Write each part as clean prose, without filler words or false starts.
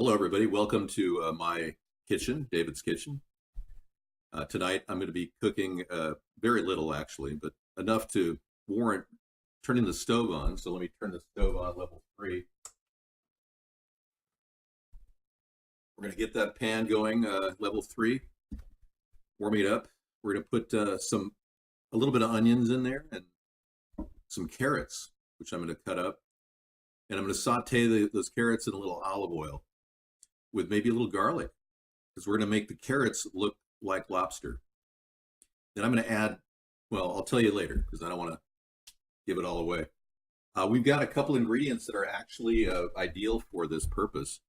Hello, everybody. Welcome to my kitchen, David's kitchen. Tonight, I'm going to be cooking very little, actually, but enough to warrant turning the stove on. So let me turn the stove on level 3. We're going to get that pan going, level 3, warming it up. We're going to put a little bit of onions in there and some carrots, which I'm going to cut up. And I'm going to saute those carrots in a little olive oil with maybe a little garlic, because we're going to make the carrots look like lobster. Then I'm going to add, well, I'll tell you later because I don't want to give it all away. We've got a couple ingredients that are actually ideal for this purpose.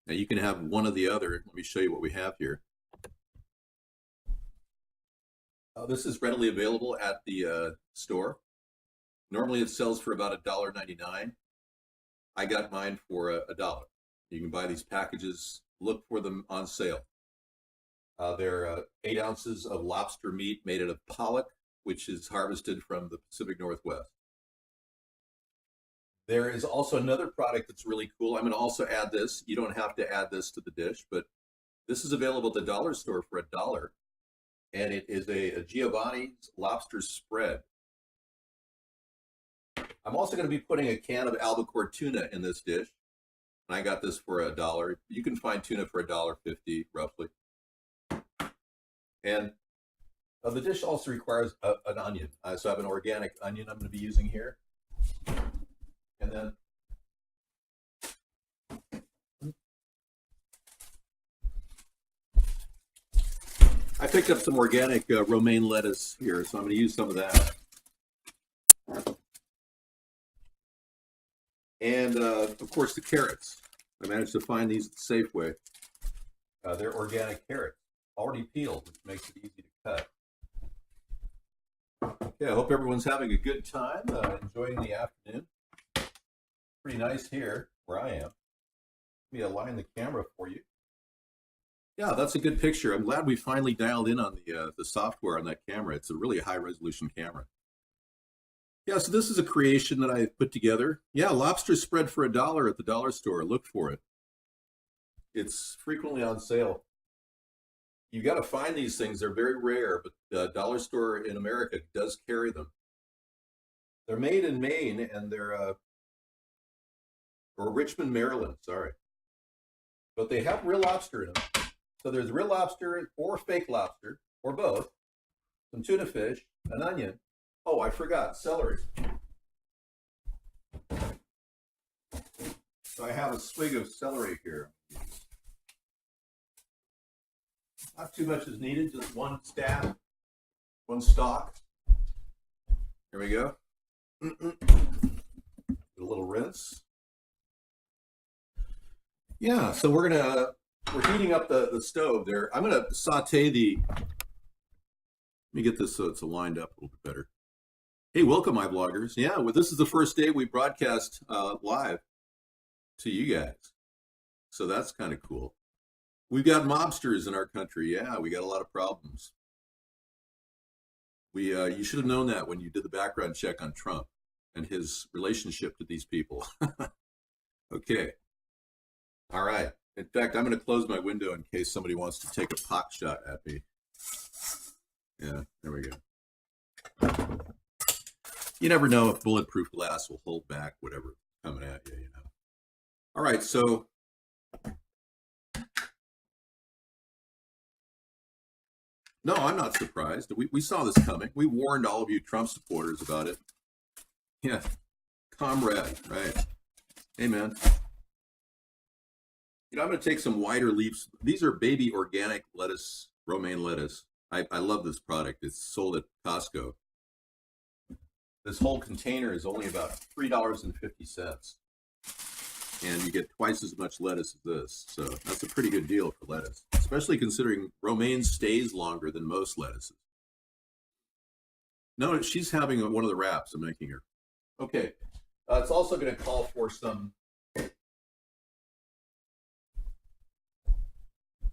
Now you can have one or the other. Let me show you what we have here. This is readily available at the store. Normally it sells for about $1.99. I got mine for $1. You can buy these packages, look for them on sale. They're 8 ounces of lobster meat made out of pollock, which is harvested from the Pacific Northwest. There is also another product that's really cool. I'm going to also add this. You don't have to add this to the dish, but this is available at the dollar store for $1. And it is a Giovanni's lobster spread. I'm also going to be putting a can of albacore tuna in this dish. And I got this for $1. You can find tuna for $1.50 roughly. And the dish also requires an onion. So I have an organic onion I'm going to be using here. And then I picked up some organic romaine lettuce here, so I'm going to use some of that. And of course the carrots. I managed to find these at the Safeway. They're organic carrots, already peeled, which makes it easy to cut. Okay, I hope everyone's having a good time, enjoying the afternoon. Pretty nice here where I am. Let me align the camera for you. Yeah, that's a good picture. I'm glad we finally dialed in on the software on that camera. It's a really high resolution camera. Yeah, so this is a creation that I put together. Yeah, lobster spread for $1 at the dollar store. Look for it. It's frequently on sale. You got to find these things. They're very rare, but the dollar store in America does carry them. They're made in Maine, and they're or Richmond, Maryland. Sorry, but they have real lobster in them. So there's real lobster or fake lobster or both. Some tuna fish, an onion. Oh, I forgot, celery. So I have a swig of celery here. Not too much is needed, just one stab, one stalk. Here we go. Get a little rinse. Yeah, so we're heating up the stove there. I'm gonna saute let me get this so it's lined up a little bit better. Hey, welcome, my vloggers. Yeah, well, this is the first day we broadcast live to you guys. So that's kind of cool. We've got mobsters in our country. Yeah, we got a lot of problems. You should have known that when you did the background check on Trump and his relationship to these people. Okay. All right. In fact, I'm going to close my window in case somebody wants to take a pot shot at me. Yeah, there we go. You never know if bulletproof glass will hold back whatever's coming at you, you know. All right, so no, I'm not surprised. We saw this coming. We warned all of you Trump supporters about it. Yeah, comrade, right? Hey, man. You know, I'm going to take some wider leaves. These are baby organic lettuce, romaine lettuce. I love this product. It's sold at Costco. This whole container is only about $3.50. And you get twice as much lettuce as this. So that's a pretty good deal for lettuce, especially considering romaine stays longer than most lettuces. No, she's having one of the wraps I'm making her. Okay. It's also going to call for some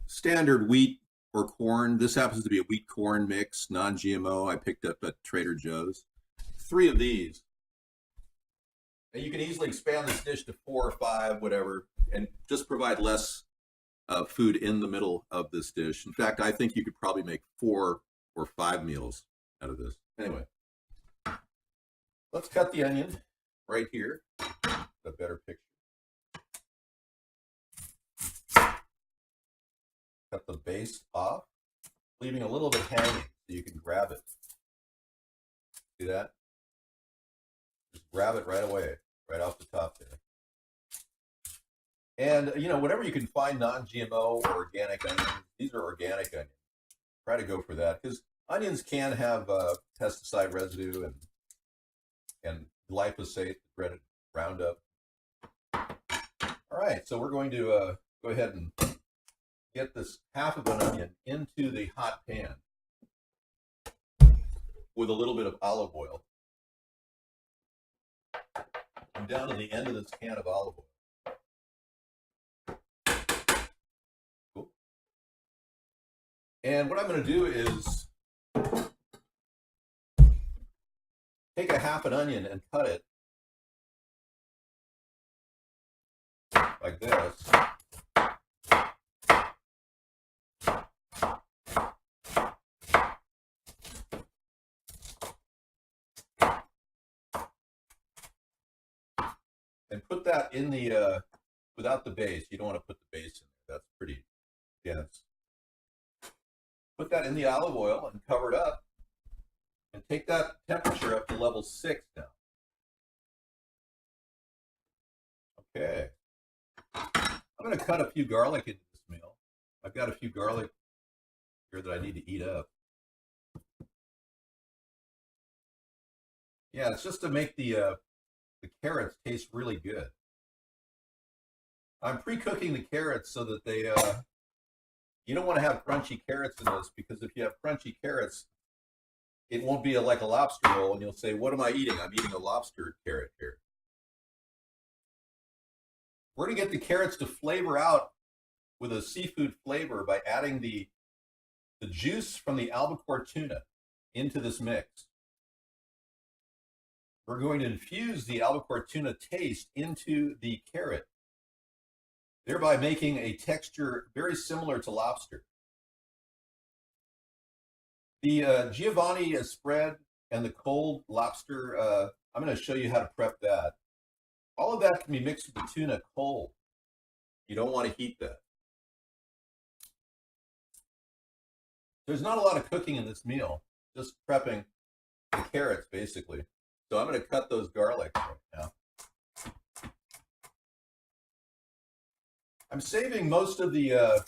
standard wheat or corn. This happens to be a wheat corn mix, non-GMO. I picked up at Trader Joe's. 3 of these. And you can easily expand this dish to 4 or 5, whatever, and just provide less food in the middle of this dish. In fact, I think you could probably make 4 or 5 meals out of this. Anyway, let's cut the onion right here. A better picture. Cut the base off, leaving a little bit hanging so you can grab it. See that? Just grab it right away, right off the top there. And, you know, whenever you can find non-GMO or organic onions, these are organic onions. Try to go for that, because onions can have pesticide residue and glyphosate, dreaded Roundup. All right, so we're going to go ahead and get this half of an onion into the hot pan with a little bit of olive oil. I'm down to the end of this can of olive oil. Cool. And what I'm going to do is take a half an onion and cut it like this. And put that in the, without the base. You don't want to put the base in there. That's pretty dense. Put that in the olive oil and cover it up. And take that temperature up to level 6 now. Okay. I'm going to cut a few garlic into this meal. I've got a few garlic here that I need to eat up. Yeah, it's just to make the carrots taste really good. I'm pre-cooking the carrots so that they, you don't want to have crunchy carrots in this, because if you have crunchy carrots, it won't be like a lobster roll, and you'll say, what am I eating? I'm eating a lobster carrot here. We're going to get the carrots to flavor out with a seafood flavor by adding the juice from the albacore tuna into this mix. We're going to infuse the albacore tuna taste into the carrot, thereby making a texture very similar to lobster. The Giovanni spread and the cold lobster, I'm going to show you how to prep that. All of that can be mixed with the tuna cold. You don't want to heat that. There's not a lot of cooking in this meal, just prepping the carrots basically. So I'm going to cut those garlic right now. I'm saving most of the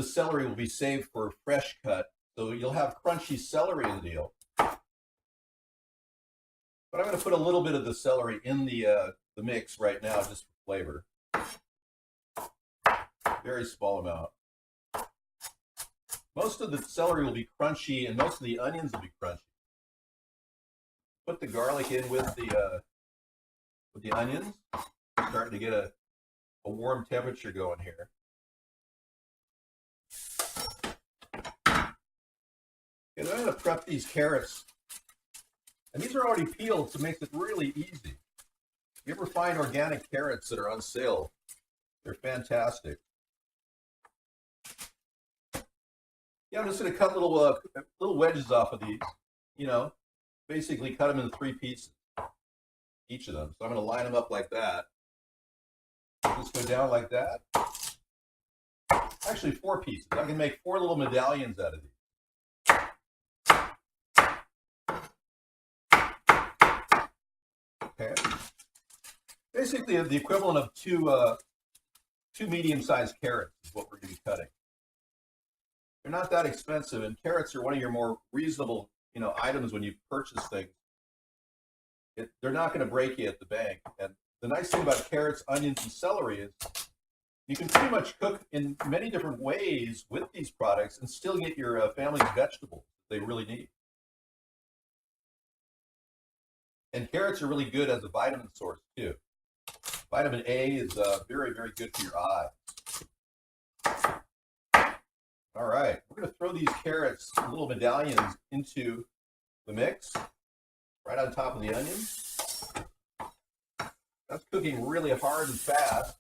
celery will be saved for fresh cut, so you'll have crunchy celery in the deal. But I'm going to put a little bit of the celery in the mix right now, just for flavor. Very small amount. Most of the celery will be crunchy, and most of the onions will be crunchy. Put the garlic in with the onions. Starting to get a warm temperature going here. And I'm going to prep these carrots. And these are already peeled, so it makes it really easy. You ever find organic carrots that are on sale? They're fantastic. Yeah, I'm just going to cut little wedges off of these. You know, basically cut them into 3 pieces, each of them. So I'm going to line them up like that. Just go down like that. Actually, 4 pieces. I can make 4 little medallions out of these. Okay. Basically, the equivalent of two medium-sized carrots is what we're going to be cutting. They're not that expensive, and carrots are one of your more reasonable, items when you purchase things. They're not going to break you at the bank. And the nice thing about carrots, onions, and celery is you can pretty much cook in many different ways with these products and still get your family's vegetables they really need. And carrots are really good as a vitamin source too. Vitamin A is very, very good for your eyes. All right, we're going to throw these carrots, little medallions, into the mix right on top of the onions. That's cooking really hard and fast.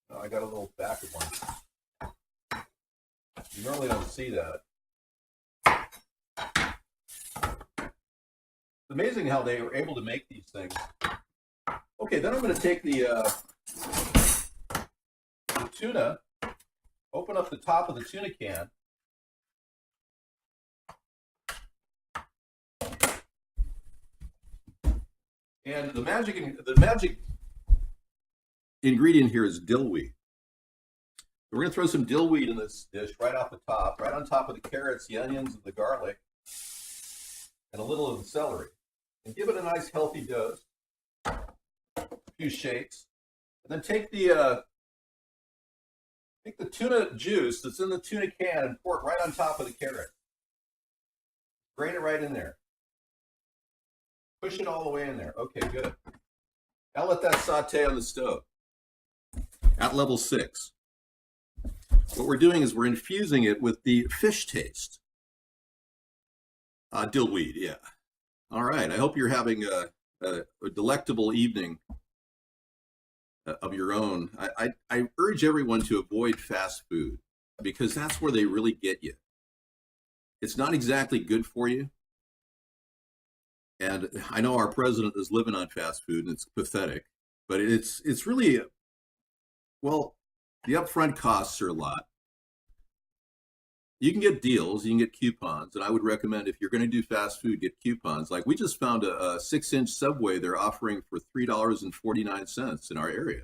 Oh, I got a little back of one. You normally don't see that. It's amazing how they were able to make these things. Okay, then I'm going to take the tuna, open up the top of the tuna can. And the magic ingredient here is dill weed. We're going to throw some dill weed in this dish right off the top, right on top of the carrots, the onions, and the garlic, and a little of the celery. And give it a nice healthy dose. A few shakes. And then take the tuna juice that's in the tuna can and pour it right on top of the carrot. Drain it right in there. Push it all the way in there. Okay, good. Now let that saute on the stove at level 6. What we're doing is we're infusing it with the fish taste. Dill weed, yeah. All right, I hope you're having a delectable evening of your own. I urge everyone to avoid fast food because that's where they really get you. It's not exactly good for you. And I know our president is living on fast food, and it's pathetic. But it's really, well, the upfront costs are a lot. You can get deals, you can get coupons, and I would recommend if you're going to do fast food, get coupons. Like we just found a 6-inch Subway they're offering for $3.49 in our area.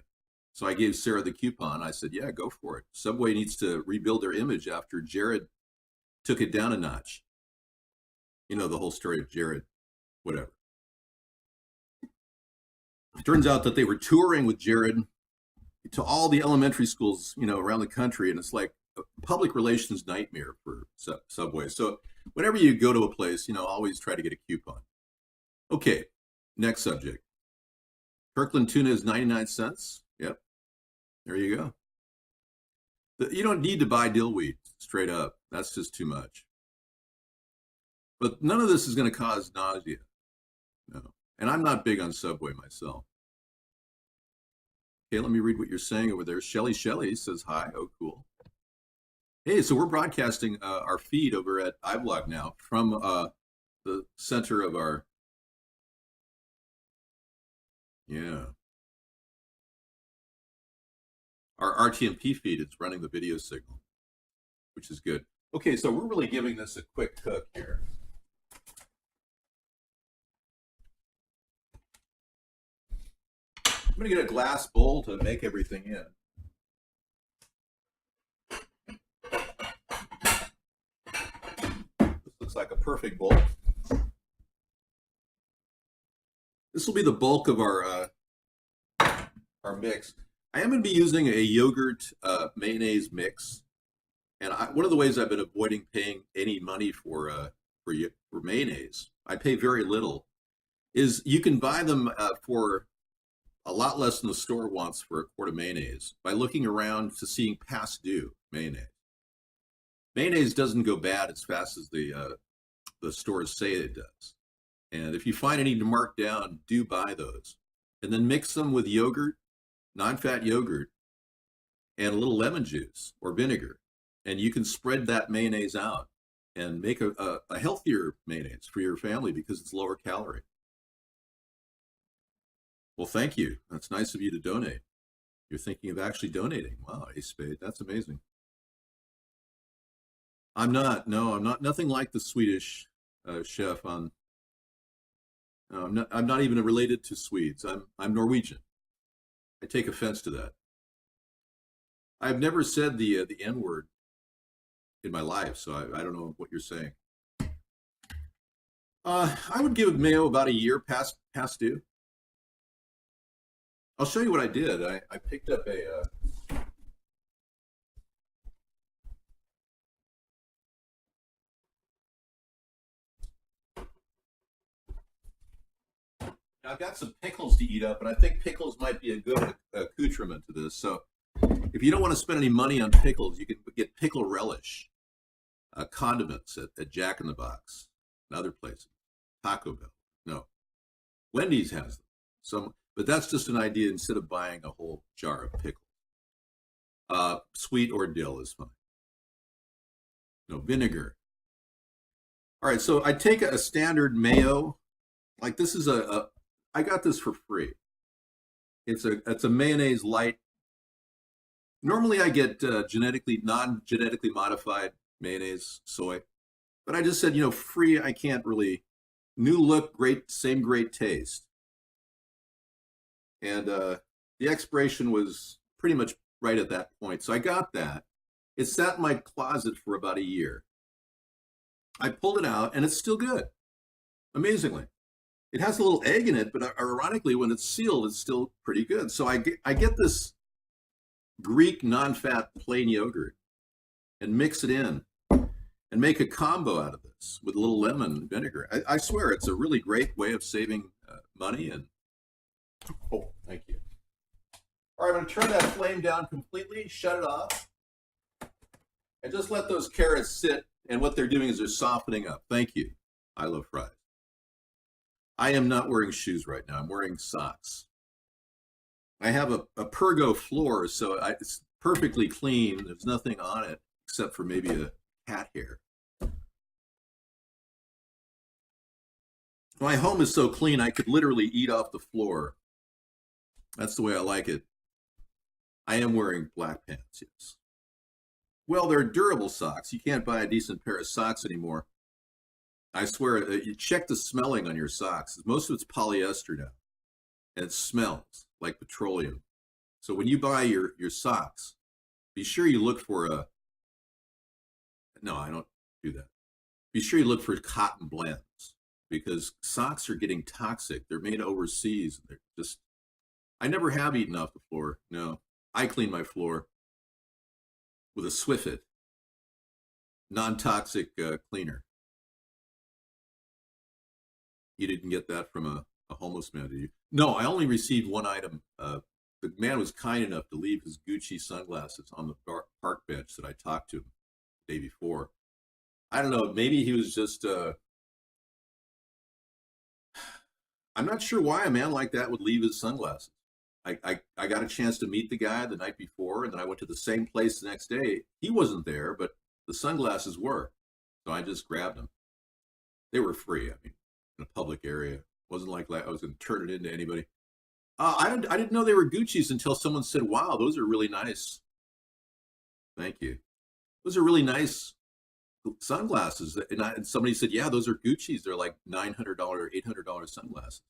So I gave Sarah the coupon. I said, yeah, go for it. Subway needs to rebuild their image after Jared took it down a notch. You know the whole story of Jared. Whatever. It turns out that they were touring with Jared to all the elementary schools, around the country, and it's like a public relations nightmare for Subway. So whenever you go to a place, always try to get a coupon. Okay, next subject. Kirkland tuna is 99 cents. Yep, there you go. You don't need to buy dill weed, straight up. That's just too much. But none of this is going to cause nausea. No. And I'm not big on Subway myself. Okay, let me read what you're saying over there. Shelly says hi. Oh, cool. Hey, so we're broadcasting our feed over at iBlog now from the center of our, our RTMP feed. It's running the video signal, which is good. Okay, so we're really giving this a quick cook here. I'm going to get a glass bowl to make everything in. This looks like a perfect bowl. This will be the bulk of our mix. I am going to be using a yogurt mayonnaise mix. And one of the ways I've been avoiding paying any money for mayonnaise, I pay very little, is you can buy them for a lot less than the store wants for a quart of mayonnaise by looking around to seeing past due mayonnaise. Mayonnaise doesn't go bad as fast as the stores say it does. And if you find any to mark down, do buy those. And then mix them with yogurt, non-fat yogurt, and a little lemon juice or vinegar. And you can spread that mayonnaise out and make a healthier mayonnaise for your family because it's lower calorie. Well, thank you. That's nice of you to donate. You're thinking of actually donating. Wow, a spade. That's amazing. I'm not. No, I'm not. Nothing like the Swedish chef on. No, I'm not even related to Swedes. I'm Norwegian. I take offense to that. I've never said the N word in my life, so I don't know what you're saying. I would give mayo about a year past due. I'll show you what I did. I picked up I've got some pickles to eat up, and I think pickles might be a good accoutrement to this. So if you don't want to spend any money on pickles, you can get pickle relish. condiments at Jack in the Box and other places. Taco Bell, no. Wendy's has them. But that's just an idea instead of buying a whole jar of pickles. Sweet or dill is fine. No vinegar. All right, so I take a standard mayo. Like this is I got this for free. It's a mayonnaise lite. Normally I get non-genetically modified mayonnaise, soy. But I just said, free, I can't really. New look, great, same great taste. And the expiration was pretty much right at that point. So I got that. It sat in my closet for about a year. I pulled it out and it's still good. Amazingly. It has a little egg in it, but ironically, when it's sealed, it's still pretty good. So I get this Greek non-fat plain yogurt and mix it in and make a combo out of this with a little lemon and vinegar. I swear it's a really great way of saving money. And oh, thank you. All right, I'm going to turn that flame down completely, shut it off, and just let those carrots sit. And what they're doing is they're softening up. Thank you. I love fries. I am not wearing shoes right now. I'm wearing socks. I have a Pergo floor, so it's perfectly clean. There's nothing on it except for maybe a cat hair. My home is so clean, I could literally eat off the floor. That's the way I like it. I am wearing black pants, yes. Well, they're durable socks. You can't buy a decent pair of socks anymore. I swear, you check the smelling on your socks. Most of it's polyester now, and it smells like petroleum. So when you buy your socks, be sure you look for no, I don't do that. Be sure you look for cotton blends because socks are getting toxic. They're made overseas. They're just, I never have eaten off the floor. No, I clean my floor with a Swiffit, non-toxic cleaner. You didn't get that from a homeless man, did you? No, I only received one item. The man was kind enough to leave his Gucci sunglasses on the park bench that I talked to him the day before. I don't know, maybe he was just, I'm not sure why a man like that would leave his sunglasses. I got a chance to meet the guy the night before, and then I went to the same place the next day. He wasn't there, but the sunglasses were. So I just grabbed them. They were free, I mean, in a public area. It wasn't like I was going to turn it into anybody. I didn't know they were Gucci's until someone said, wow, those are really nice. Thank you. Those are really nice sunglasses. And somebody said, yeah, those are Gucci's. They're like $900, $800 sunglasses.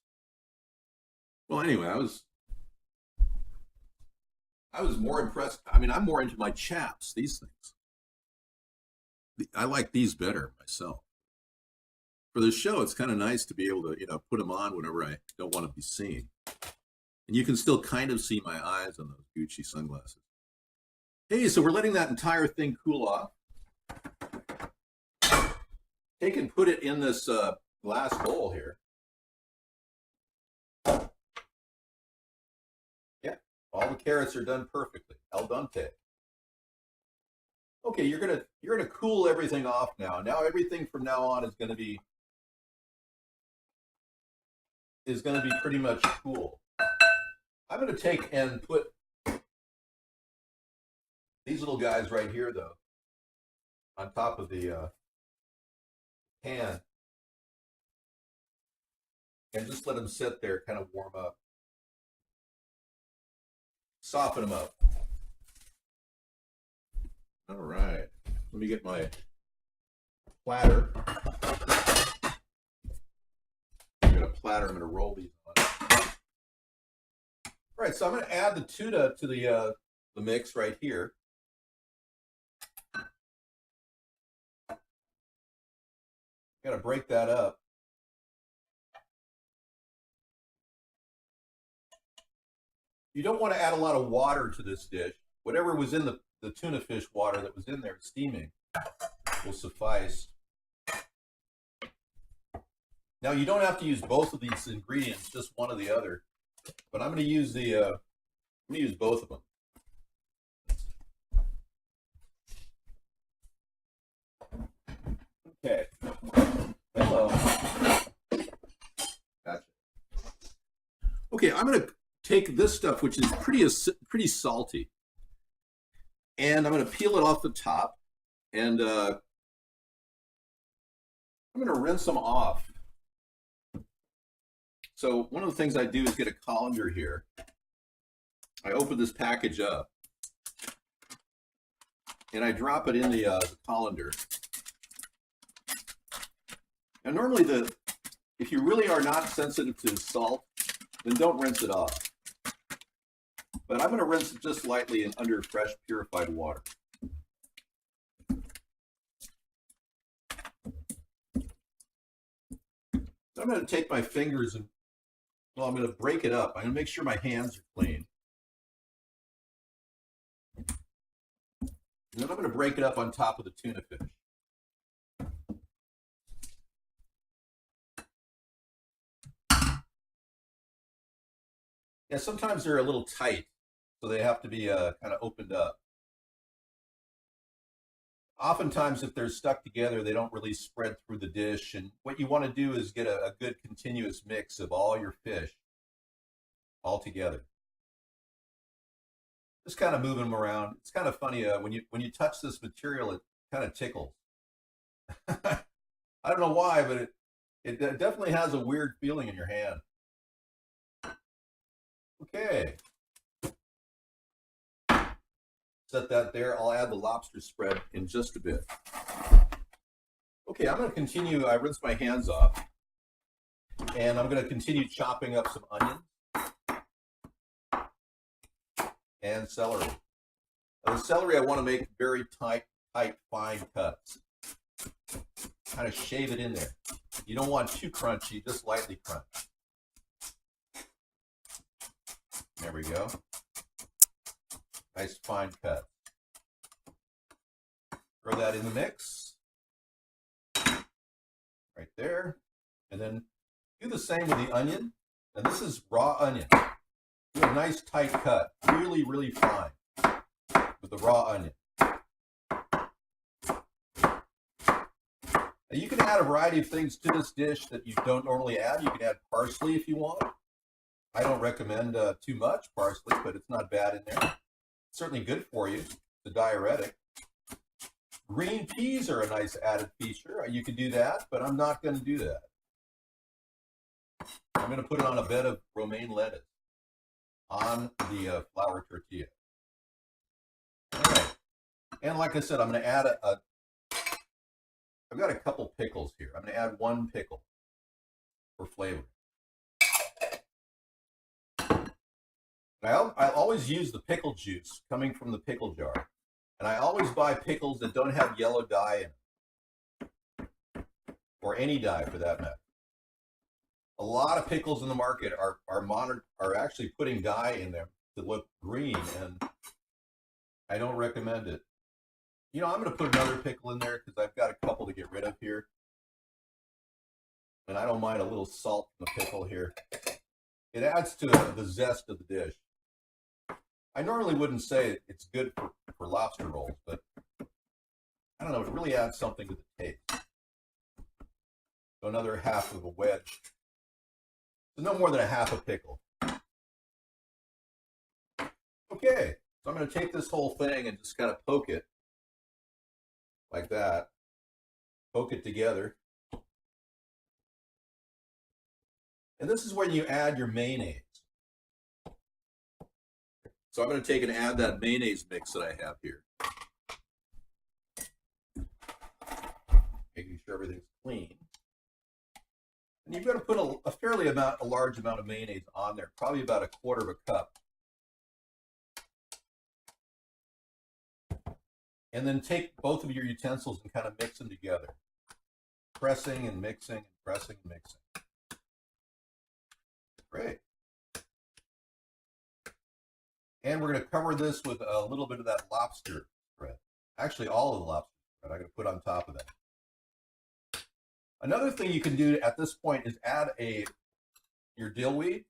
Well, anyway, I was more impressed. I mean, I'm more into my chaps, these things. I like these better myself. For the show, it's kind of nice to be able to, put them on whenever I don't want to be seen. And you can still kind of see my eyes on those Gucci sunglasses. Hey, so we're letting that entire thing cool off. Take and put it in this glass bowl here. Yeah, all the carrots are done perfectly, al dente. Okay, you're gonna cool everything off now. Now everything from now on is gonna be pretty much cool. I'm gonna take and put these little guys right here though on top of the pan and just let them sit there, kind of warm up, soften them up. All right, let me get my platter. I'm going to roll these on. All right, so I'm going to add the tuna to the mix right here. Got to break that up. You don't want to add a lot of water to this dish. Whatever was in the tuna fish water that was in there steaming will suffice. Now you don't have to use both of these ingredients, just one or the other. But I'm going to use both of them. So, gotcha. Okay, I'm going to take this stuff, which is pretty salty, and I'm going to peel it off the top, and I'm going to rinse them off. So one of the things I do is get a colander here. I open this package up, and I drop it in the colander. And normally, if you really are not sensitive to salt, then don't rinse it off. But I'm going to rinse it just lightly in under fresh, purified water. I'm going to take my fingers and, well, I'm going to break it up. I'm going to make sure my hands are clean. And then I'm going to break it up on top of the tuna fish. Yeah, sometimes they're a little tight, so they have to be kind of opened up. Oftentimes, if they're stuck together, they don't really spread through the dish. And what you want to do is get a good continuous mix of all your fish all together. Just kind of moving them around. It's kind of funny when you touch this material, it kind of tickles. I don't know why, but it definitely has a weird feeling in your hand. Okay. Set that there. I'll add the lobster spread in just a bit. Okay, I'm going to continue. I rinsed my hands off, and I'm going to continue chopping up some onions and celery. Now, the celery I want to make very tight, fine cuts. Kind of shave it in there. You don't want too crunchy, just lightly crunchy. There we go. Nice fine cut. Throw that in the mix. Right there. And then do the same with the onion. And this is raw onion. Do a nice tight cut. Really, really fine with the raw onion. Now you can add a variety of things to this dish that you don't normally add. You can add parsley if you want. I don't recommend too much parsley, but it's not bad in there. It's certainly good for you. It's a diuretic. Green peas are a nice added feature. You can do that, but I'm not going to do that. I'm going to put it on a bed of romaine lettuce on the flour tortilla. All right. And like I said, I'm going to add I've got a couple pickles here. I'm going to add one pickle for flavor. I always use the pickle juice coming from the pickle jar. And I always buy pickles that don't have yellow dye in them. Or any dye for that matter. A lot of pickles in the market are actually putting dye in them to look green, and I don't recommend it. You know, I'm going to put another pickle in there because I've got a couple to get rid of here. And I don't mind a little salt in the pickle here. It adds to the zest of the dish. I normally wouldn't say it's good for lobster rolls, but I don't know, it really adds something to the taste. So another half of a wedge. So no more than a half a pickle. Okay, so I'm going to take this whole thing and just kind of poke it like that. Poke it together. And this is when you add your mayonnaise. So I'm going to take and add that mayonnaise mix that I have here. Making sure everything's clean. And you've got to put a large amount of mayonnaise on there, probably about 1/4 cup. And then take both of your utensils and kind of mix them together. Pressing and mixing and pressing and mixing. Great. And we're going to cover this with a little bit of that lobster spread. Actually, all of the lobster spread I'm going to put on top of that. Another thing you can do at this point is add your dill weed.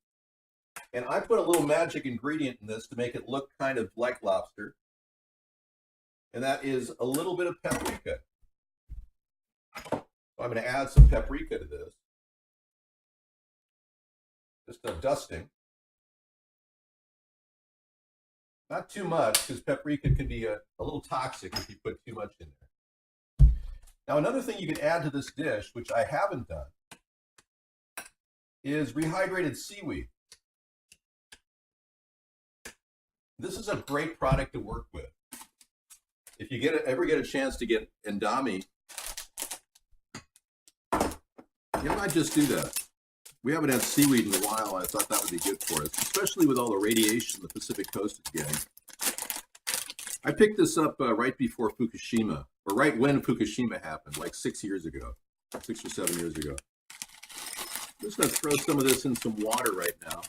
And I put a little magic ingredient in this to make it look kind of like lobster. And that is a little bit of paprika. So I'm going to add some paprika to this. Just a dusting. Not too much, because paprika can be a little toxic if you put too much in there. Now, another thing you can add to this dish, which I haven't done, is rehydrated seaweed. This is a great product to work with. If you ever get a chance to get endami, you might just do that. We haven't had seaweed in a while. I thought that would be good for us, especially with all the radiation the Pacific Coast is getting. I picked this up right before Fukushima, or right when Fukushima happened, like 6 years ago, 6 or 7 years ago. I'm just going to throw some of this in some water right now.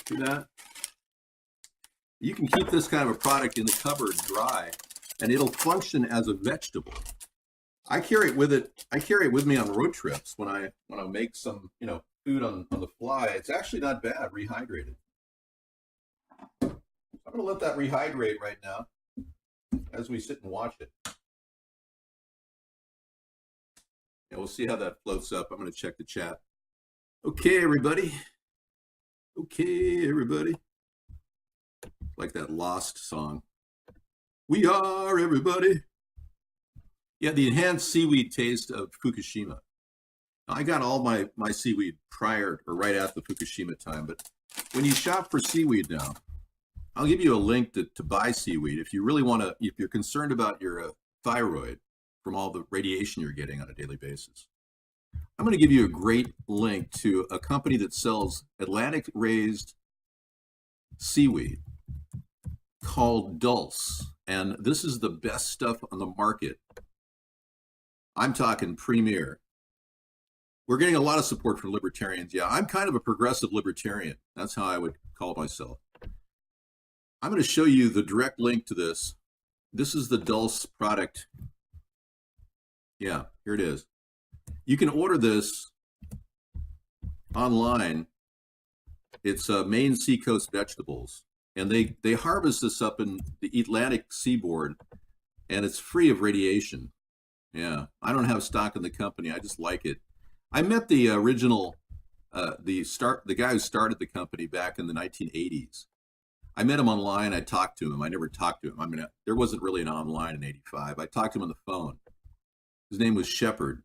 See that? You can keep this kind of a product in the cupboard dry, and it'll function as a vegetable. I carry it with me on road trips when I make some, food on the fly. It's actually not bad, rehydrated. I'm going to let that rehydrate right now as we sit and watch it. And we'll see how that floats up. I'm going to check the chat. Okay, everybody. Okay, everybody. Like that Lost song. We are everybody. Yeah, the enhanced seaweed taste of Fukushima. I got all my seaweed prior or right after the Fukushima time, but when you shop for seaweed now, I'll give you a link to buy seaweed if you really want to, if you're concerned about your thyroid from all the radiation you're getting on a daily basis. I'm going to give you a great link to a company that sells Atlantic raised seaweed called Dulce. And this is the best stuff on the market. I'm talking premier. We're getting a lot of support from libertarians. Yeah, I'm kind of a progressive libertarian. That's how I would call myself. I'm going to show you the direct link to this. This is the Dulce product. Yeah, here it is. You can order this online. It's Maine Seacoast Vegetables. And they harvest this up in the Atlantic seaboard, and it's free of radiation. Yeah, I don't have stock in the company. I just like it. I met the original, the guy who started the company back in the 1980s. I met him online. I talked to him. I never talked to him. I mean, there wasn't really an online in '85. I talked to him on the phone. His name was Shepard,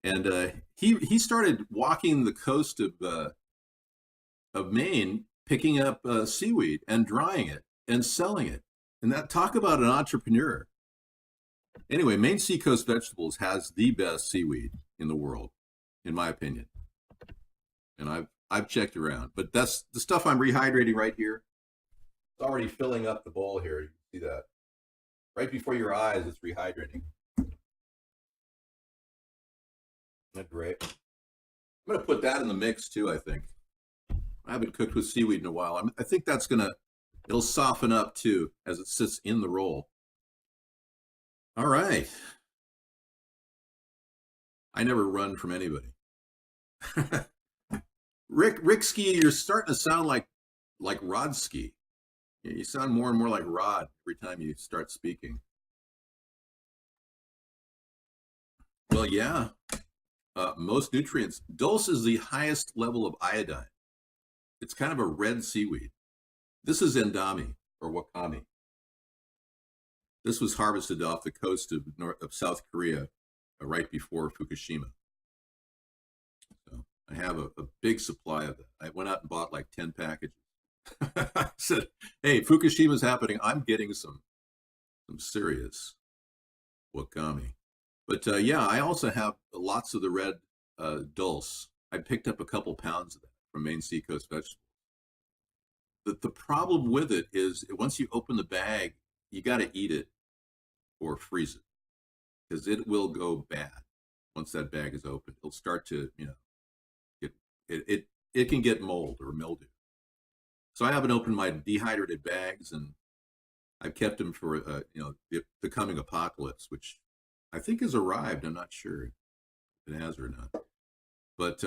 and he started walking the coast of Maine, picking up seaweed and drying it and selling it. And that, talk about an entrepreneur. Anyway, Maine Seacoast Vegetables has the best seaweed in the world, in my opinion. And I've checked around, but that's the stuff I'm rehydrating right here. It's already filling up the bowl here. You can see that. Right before your eyes, it's rehydrating. Isn't that great? I'm going to put that in the mix too, I think. I haven't cooked with seaweed in a while. I think that's it'll soften up too as it sits in the roll. All right. I never run from anybody. Rick Ski, you're starting to sound like Rod Ski. You sound more and more like Rod every time you start speaking. Well, yeah. Most nutrients. Dulce is the highest level of iodine. It's kind of a red seaweed. This is endami or wakame. This was harvested off the coast of South Korea right before Fukushima. So I have a big supply of that. I went out and bought like 10 packages. I said, hey, Fukushima's happening. I'm getting some serious wakame. But yeah, I also have lots of the red dulse. I picked up a couple pounds of that from Maine Seacoast Vegetables. The problem with it is once you open the bag, you got to eat it or freeze it because it will go bad once that bag is open. It'll start to, it can get mold or mildew. So I haven't opened my dehydrated bags, and I've kept them for the coming apocalypse, which I think has arrived. I'm not sure if it has or not, but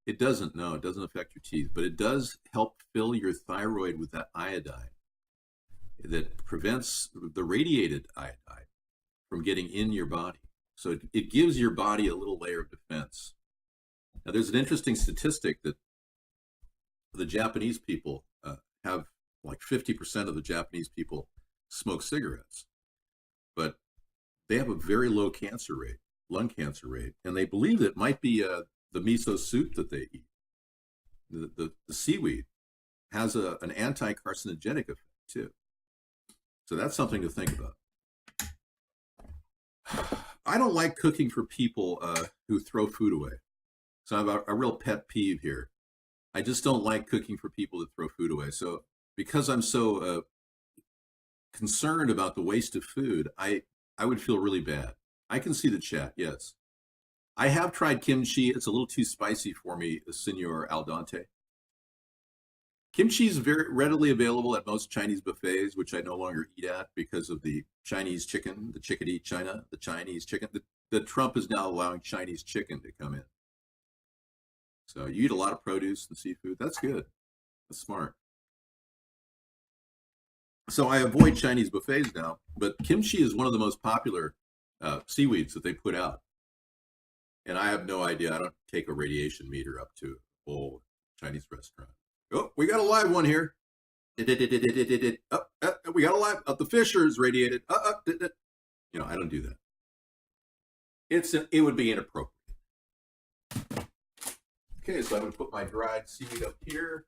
it doesn't. No, it doesn't affect your teeth, but it does help fill your thyroid with that iodine that prevents the radiated iodine from getting in your body. So it gives your body a little layer of defense. Now, there's an interesting statistic that the Japanese people have like 50% of the Japanese people smoke cigarettes, but they have a very low cancer rate, lung cancer rate, and they believe that it might be the miso soup that they eat. The seaweed has an anti-carcinogenic effect too. So that's something to think about. I don't like cooking for people who throw food away. So I have a real pet peeve here. I just don't like cooking for people that throw food away. So because I'm so concerned about the waste of food, I would feel really bad. I can see the chat, yes. I have tried kimchi. It's a little too spicy for me, Senor Al Dente. Kimchi is very readily available at most Chinese buffets, which I no longer eat at because of the Chinese chicken, the chickadee China, the Chinese chicken. The Trump is now allowing Chinese chicken to come in. So you eat a lot of produce and seafood. That's good. That's smart. So I avoid Chinese buffets now, but kimchi is one of the most popular seaweeds that they put out. And I have no idea. I don't take a radiation meter up to a full Chinese restaurant. Oh, we got a live one here. We got a live. The Fisher is radiated. You know, I don't do that. It would be inappropriate. Okay, so I'm going to put my dried seaweed up here.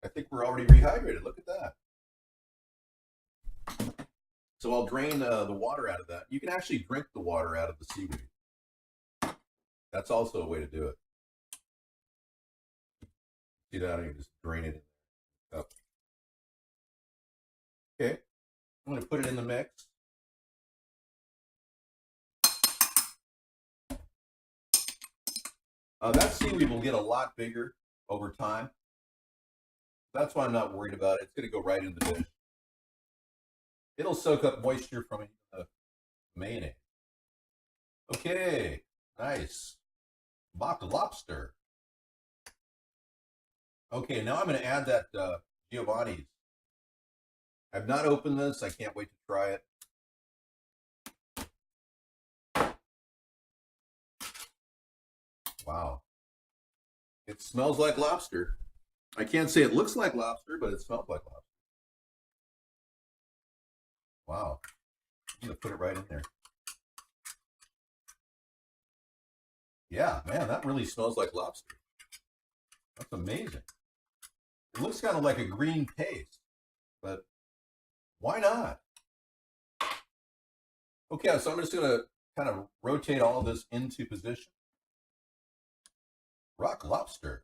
I think we're already rehydrated. Look at that. So I'll drain the water out of that. You can actually drink the water out of the seaweed. That's also a way to do it. See that? You just drain it in the cup. Okay, I'm going to put it in the mix. That seaweed will get a lot bigger over time. That's why I'm not worried about it. It's going to go right in the dish. It'll soak up moisture from the mayonnaise. Okay, nice. Mock lobster. Okay, now I'm going to add that Giovanni's. I've not opened this. I can't wait to try it. Wow. It smells like lobster. I can't say it looks like lobster, but it smells like lobster. Wow. I'm going to put it right in there. Yeah, man, that really smells like lobster. That's amazing. It looks kind of like a green paste, but why not? Okay, so I'm just going to kind of rotate all of this into position. Rock lobster.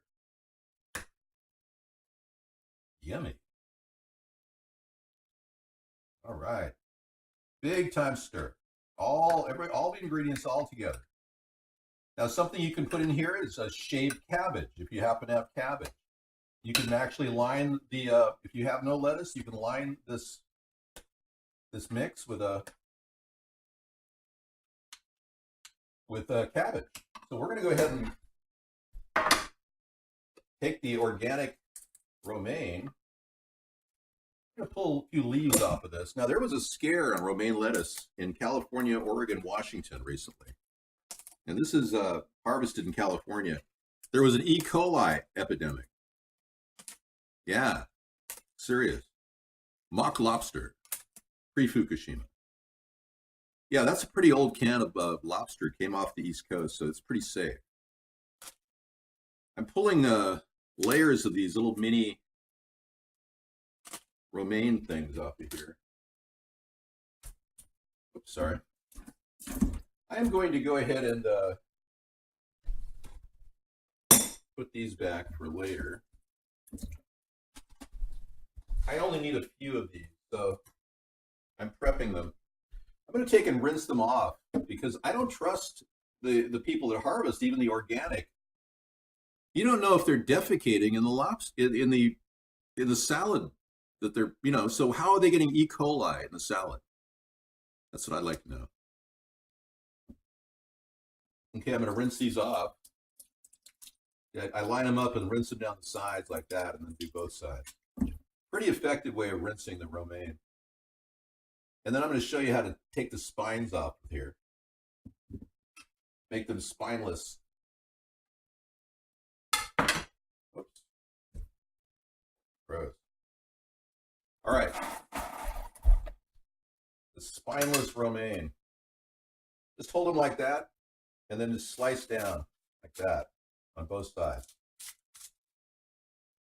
Yummy. All right. Big time stir. All the ingredients all together. Now, something you can put in here is a shaved cabbage, if you happen to have cabbage. You can actually line the, if you have no lettuce, you can line this mix with cabbage. So we're going to go ahead and take the organic romaine. I'm going to pull a few leaves off of this. Now, there was a scare on romaine lettuce in California, Oregon, Washington recently. And this is harvested in California. There was an E. coli epidemic. Yeah, serious. Mock lobster, pre-Fukushima. Yeah, that's a pretty old can of lobster. Came off the East Coast, so it's pretty safe. I'm pulling layers of these little mini romaine things off of here. Oops, sorry. I am going to go ahead and put these back for later. I only need a few of these, so I'm prepping them. I'm going to take and rinse them off because I don't trust the people that harvest, even the organic. You don't know if they're defecating in the lobster in the salad that they're, you know. So how are they getting E. coli in the salad? That's what I'd like to know. Okay, I'm going to rinse these off. I line them up and rinse them down the sides like that, and then do both sides. Pretty effective way of rinsing the romaine. And then I'm going to show you how to take the spines off of here. Make them spineless. Whoops. Gross. All right. The spineless romaine. Just hold them like that, and then just slice down like that on both sides.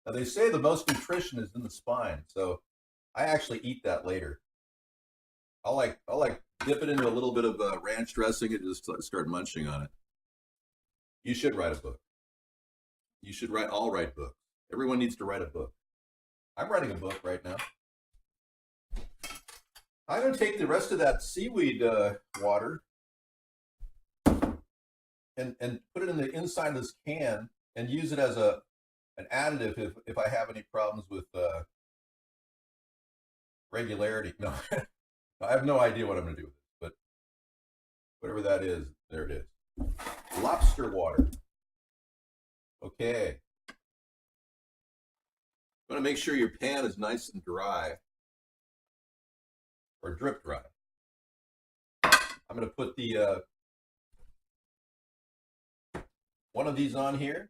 Now they say the most nutrition is in the spine, so I actually eat that later. I'll like dip it into a little bit of ranch dressing and just start munching on it. You should write a book. You should write. I'll write books. Everyone needs to write a book. I'm writing a book right now. I'm going to take the rest of that seaweed water and put it in the inside of this can and use it as an additive if I have any problems with regularity. No, I have no idea what I'm going to do with it, but whatever that is, there it is. Lobster water. Okay. You want to make sure your pan is nice and dry, or drip dry. I'm going to put the one of these on here.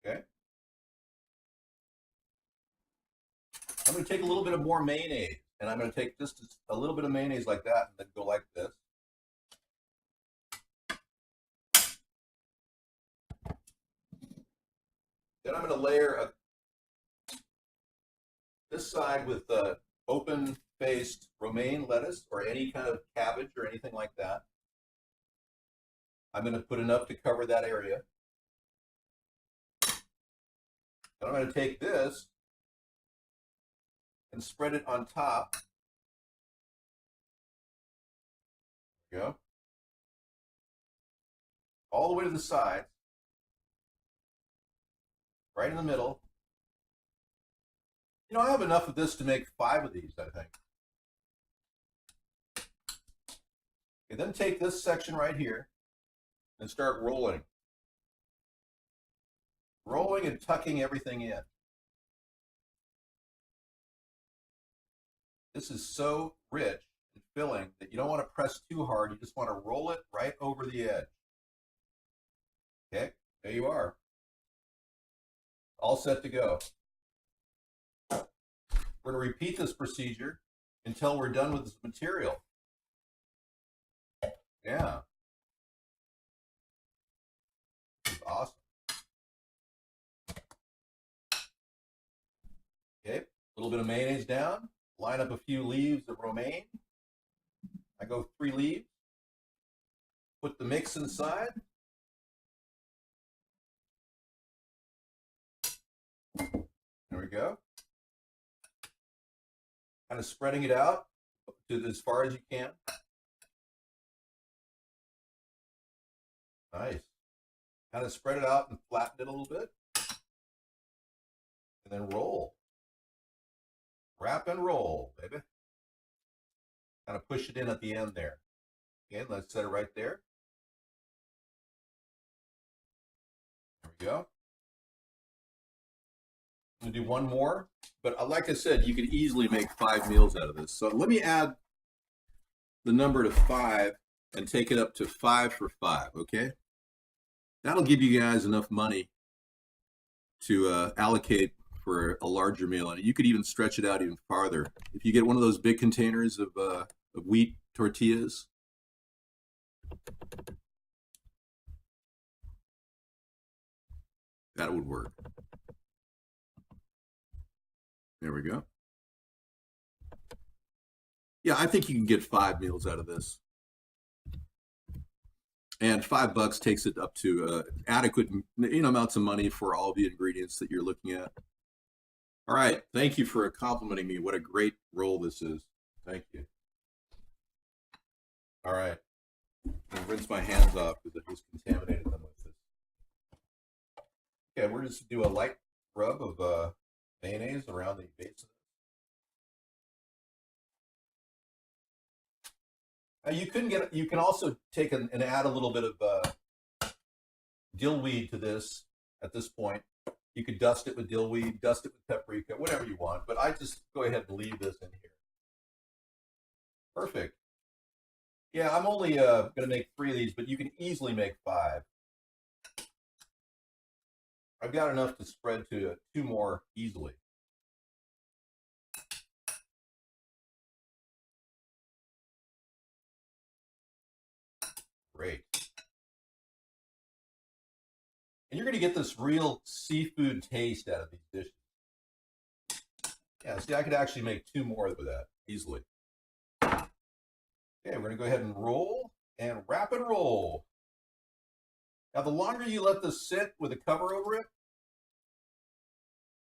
Okay. I'm going to take a little bit of more mayonnaise, and I'm going to take just a little bit of mayonnaise like that, and then go like this. Then I'm going to layer this side with open-faced romaine lettuce or any kind of cabbage or anything like that. I'm going to put enough to cover that area. Then I'm going to take this and spread it on top. There we go. All the way to the side. Right in the middle. You know, I have enough of this to make 5 of these, I think. Okay, then take this section right here and start rolling. Rolling and tucking everything in. This is so rich and filling that you don't want to press too hard. You just want to roll it right over the edge. Okay, there you are. All set to go. We're going to repeat this procedure until we're done with this material. Yeah. This is awesome. Okay, a little bit of mayonnaise down. Line up a few leaves of romaine. I go 3 leaves. Put the mix inside. There we go. Kind of spreading it out to as far as you can. Nice. Kind of spread it out and flatten it a little bit. And then roll. Wrap and roll, baby. Kind of push it in at the end there. Okay, let's set it right there. There we go. I'm gonna do one more, but like I said, you could easily make 5 meals out of this. So let me add the number to 5 and take it up to 5 for 5, okay? That'll give you guys enough money to allocate for a larger meal, and you could even stretch it out even farther. If you get one of those big containers of wheat tortillas, that would work. There we go. Yeah, I think you can get 5 meals out of this. And $5 takes it up to adequate amounts of money for all the ingredients that you're looking at. All right, thank you for complimenting me. What a great roll this is. Thank you. All right, I'm gonna rinse my hands off because I just contaminated them with this. Okay, we're just gonna do a light rub of mayonnaise around the base of it. You can also take and add a little bit of dill weed to this at this point. You could dust it with dill weed, dust it with paprika, whatever you want, but I just go ahead and leave this in here. Perfect. Yeah, I'm only going to make 3 of these, but you can easily make 5. I've got enough to spread to 2 more easily. Great. And you're going to get this real seafood taste out of these dishes. Yeah, see, I could actually make 2 more with that easily. Okay, we're going to go ahead and roll and wrap and roll. Now, the longer you let this sit with a cover over it,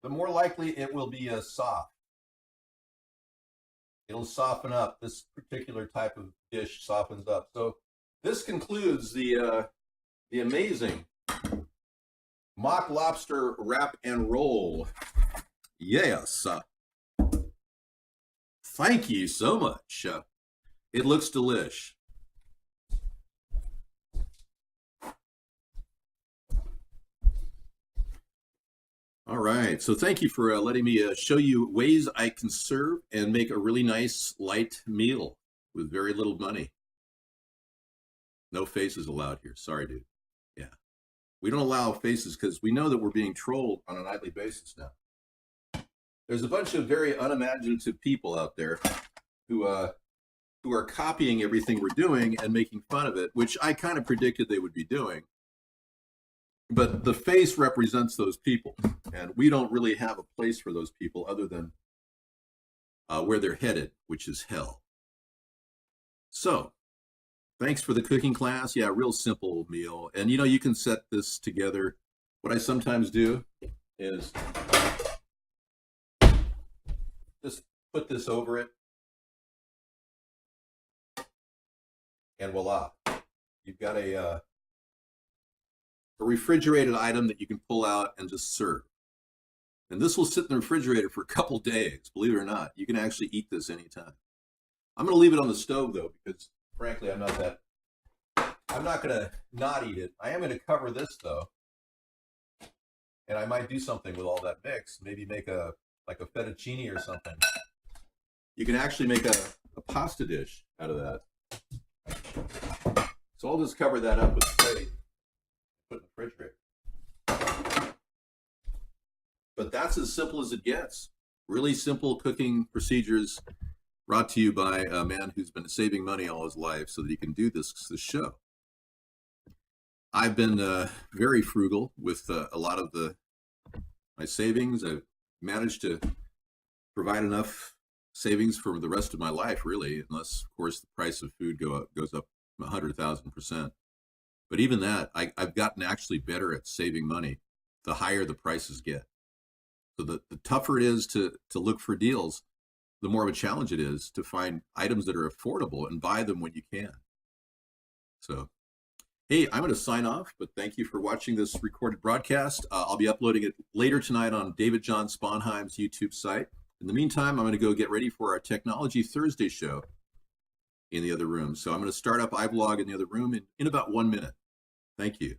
the more likely it will be soft. It'll soften up. This particular type of dish softens up. So this concludes the amazing mock lobster wrap and roll. Yes. Thank you so much. It looks delish. All right, so thank you for letting me show you ways I can serve and make a really nice light meal with very little money. No faces allowed here. Sorry, dude. Yeah. We don't allow faces because we know that we're being trolled on a nightly basis now. There's a bunch of very unimaginative people out there who are copying everything we're doing and making fun of it, which I kind of predicted they would be doing. But the face represents those people, and we don't really have a place for those people other than where they're headed, which is hell. So, thanks for the cooking class. Yeah, real simple meal. And you know, you can set this together. What I sometimes do is just put this over it, and voila, you've got a refrigerated item that you can pull out and just serve. And this will sit in the refrigerator for a couple days, believe it or not. You can actually eat this anytime. I'm going to leave it on the stove though, because frankly, I'm not going to not eat it. I am going to cover this though. And I might do something with all that mix, maybe make like a fettuccine or something. You can actually make a pasta dish out of that. So I'll just cover that up with clay. Put in the refrigerator. But that's as simple as it gets. Really simple cooking procedures brought to you by a man who's been saving money all his life so that he can do this show. I've been very frugal with a lot of my savings. I've managed to provide enough savings for the rest of my life, really, unless, of course, the price of food goes up 100,000%. But even that, I've gotten actually better at saving money the higher the prices get. So the tougher it is to look for deals, the more of a challenge it is to find items that are affordable and buy them when you can. So, hey, I'm going to sign off, but thank you for watching this recorded broadcast. I'll be uploading it later tonight on David John Sponheim's YouTube site. In the meantime, I'm going to go get ready for our Technology Thursday show in the other room. So I'm going to start up iVlog in the other room in about 1 minute. Thank you.